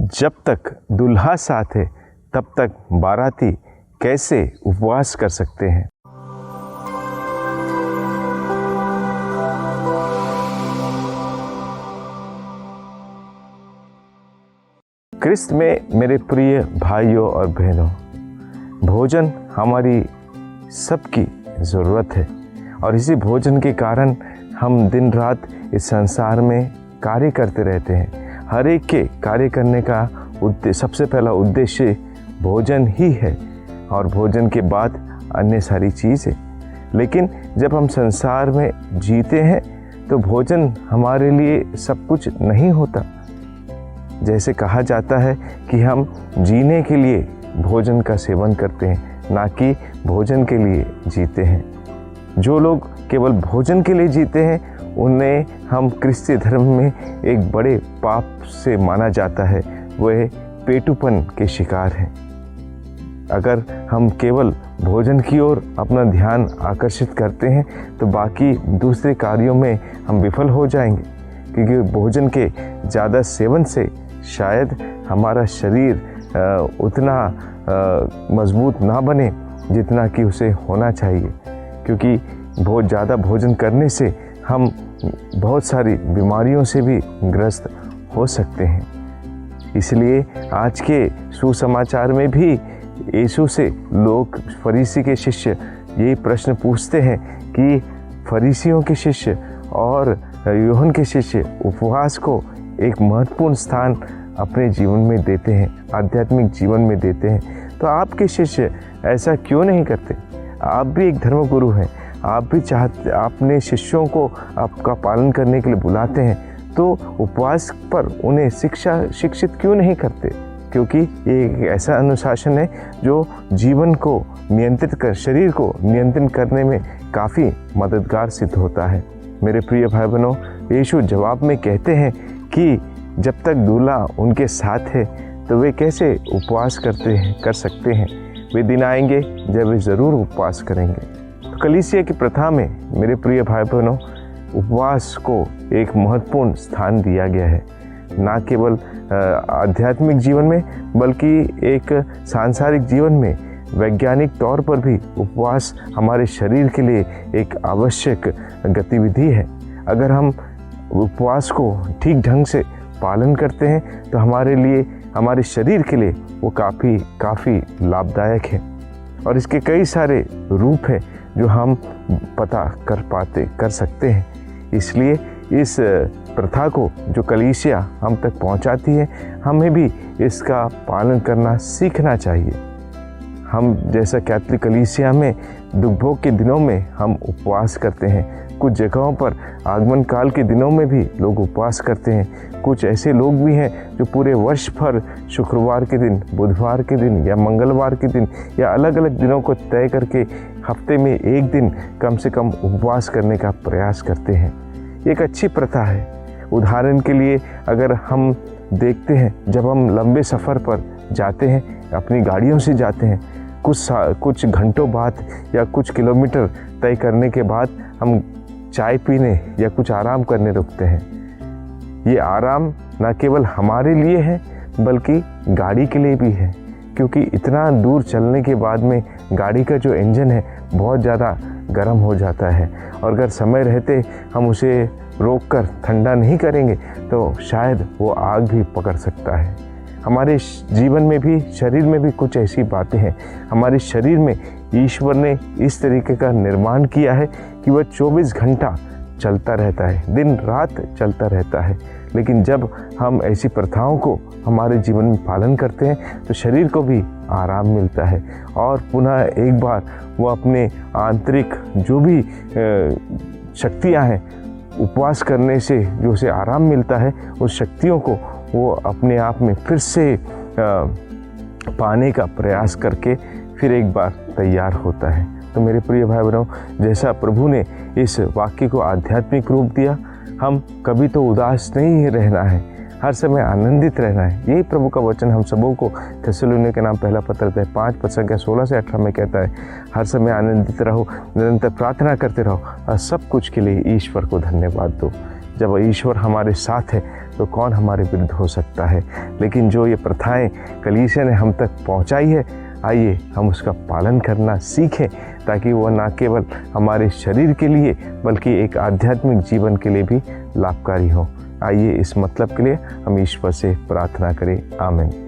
जब तक दूल्हा साथ है तब तक बाराती कैसे उपवास कर सकते हैं। क्रिस्त में मेरे प्रिय भाइयों और बहनों, भोजन हमारी सबकी ज़रूरत है और इसी भोजन के कारण हम दिन रात इस संसार में कार्य करते रहते हैं। हर एक के कार्य करने का सबसे पहला उद्देश्य भोजन ही है और भोजन के बाद अन्य सारी चीज़ें। लेकिन जब हम संसार में जीते हैं तो भोजन हमारे लिए सब कुछ नहीं होता। जैसे कहा जाता है कि हम जीने के लिए भोजन का सेवन करते हैं, ना कि भोजन के लिए जीते हैं। जो लोग केवल भोजन के लिए जीते हैं उन्हें हम क्रिस्तीय धर्म में एक बड़े पाप से माना जाता है, वह पेटूपन के शिकार हैं। अगर हम केवल भोजन की ओर अपना ध्यान आकर्षित करते हैं तो बाकी दूसरे कार्यों में हम विफल हो जाएंगे, क्योंकि भोजन के ज़्यादा सेवन से शायद हमारा शरीर उतना मजबूत ना बने जितना कि उसे होना चाहिए, क्योंकि बहुत ज़्यादा भोजन करने से हम बहुत सारी बीमारियों से भी ग्रस्त हो सकते हैं। इसलिए आज के सुसमाचार में भी यीशु से लोग, फरीसी के शिष्य, ये प्रश्न पूछते हैं कि फरीसियों के शिष्य और यूहन्ना के शिष्य उपवास को एक महत्वपूर्ण स्थान अपने जीवन में देते हैं, आध्यात्मिक जीवन में देते हैं, तो आपके शिष्य ऐसा क्यों नहीं करते? आप भी एक धर्मगुरु हैं, आप भी चाहते, अपने शिष्यों को आपका पालन करने के लिए बुलाते हैं, तो उपवास पर उन्हें शिक्षित क्यों नहीं करते? क्योंकि ये एक ऐसा अनुशासन है जो जीवन को नियंत्रित कर, शरीर को नियंत्रित करने में काफ़ी मददगार सिद्ध होता है। मेरे प्रिय भाई बहनों, यीशु जवाब में कहते हैं कि जब तक दूल्हा उनके साथ है तो वे कैसे उपवास कर सकते हैं। वे दिन आएंगे जब वे ज़रूर उपवास करेंगे। तो कलीसिया की प्रथा में मेरे प्रिय भाई बहनों, उपवास को एक महत्वपूर्ण स्थान दिया गया है, ना केवल आध्यात्मिक जीवन में बल्कि एक सांसारिक जीवन में। वैज्ञानिक तौर पर भी उपवास हमारे शरीर के लिए एक आवश्यक गतिविधि है। अगर हम उपवास को ठीक ढंग से पालन करते हैं तो हमारे लिए, हमारे शरीर के लिए वो काफ़ी लाभदायक है। और इसके कई सारे रूप हैं जो हम पता कर सकते हैं। इसलिए इस प्रथा को जो कलीसिया हम तक पहुंचाती है, हमें भी इसका पालन करना सीखना चाहिए। हम जैसा कैथोलिक कलीसिया में दुखभोग के दिनों में हम उपवास करते हैं, कुछ जगहों पर आगमन काल के दिनों में भी लोग उपवास करते हैं। कुछ ऐसे लोग भी हैं जो पूरे वर्ष भर शुक्रवार के दिन, बुधवार के दिन या मंगलवार के दिन या अलग अलग दिनों को तय करके हफ्ते में एक दिन कम से कम उपवास करने का प्रयास करते हैं। एक अच्छी प्रथा है। उदाहरण के लिए अगर हम देखते हैं, जब हम लंबे सफ़र पर जाते हैं, अपनी गाड़ियों से जाते हैं, कुछ घंटों बाद या कुछ किलोमीटर तय करने के बाद हम चाय पीने या कुछ आराम करने रुकते हैं। ये आराम न केवल हमारे लिए है बल्कि गाड़ी के लिए भी है, क्योंकि इतना दूर चलने के बाद में गाड़ी का जो इंजन है बहुत ज़्यादा गर्म हो जाता है, और अगर समय रहते हम उसे रोककर ठंडा नहीं करेंगे तो शायद वो आग भी पकड़ सकता है। हमारे जीवन में भी, शरीर में भी कुछ ऐसी बातें हैं। हमारे शरीर में ईश्वर ने इस तरीके का निर्माण किया है कि वह 24 घंटा चलता रहता है, दिन रात चलता रहता है। लेकिन जब हम ऐसी प्रथाओं को हमारे जीवन में पालन करते हैं तो शरीर को भी आराम मिलता है और पुनः एक बार वो अपने आंतरिक जो भी शक्तियाँ हैं, उपवास करने से जो उसे आराम मिलता है, उस शक्तियों को वो अपने आप में फिर से पाने का प्रयास करके फिर एक बार तैयार होता है। तो मेरे प्रिय भाई बहनों, जैसा प्रभु ने इस वाक्य को आध्यात्मिक रूप दिया, हम कभी तो उदास नहीं रहना है, हर समय आनंदित रहना है। यही प्रभु का वचन हम सबों को थिस्सलुनीके के नाम पहला पत्र 5:16 से 18 में कहता है, हर समय आनंदित रहो, निरंतर प्रार्थना करते रहो और सब कुछ के लिए ईश्वर को धन्यवाद दो। जब ईश्वर हमारे साथ है तो कौन हमारे विरुद्ध हो सकता है। लेकिन जो ये प्रथाएं कलीसिया ने हम तक पहुंचाई है, आइए हम उसका पालन करना सीखें, ताकि वो ना केवल हमारे शरीर के लिए बल्कि एक आध्यात्मिक जीवन के लिए भी लाभकारी हो। आइए इस मतलब के लिए हम ईश्वर से प्रार्थना करें। आमीन।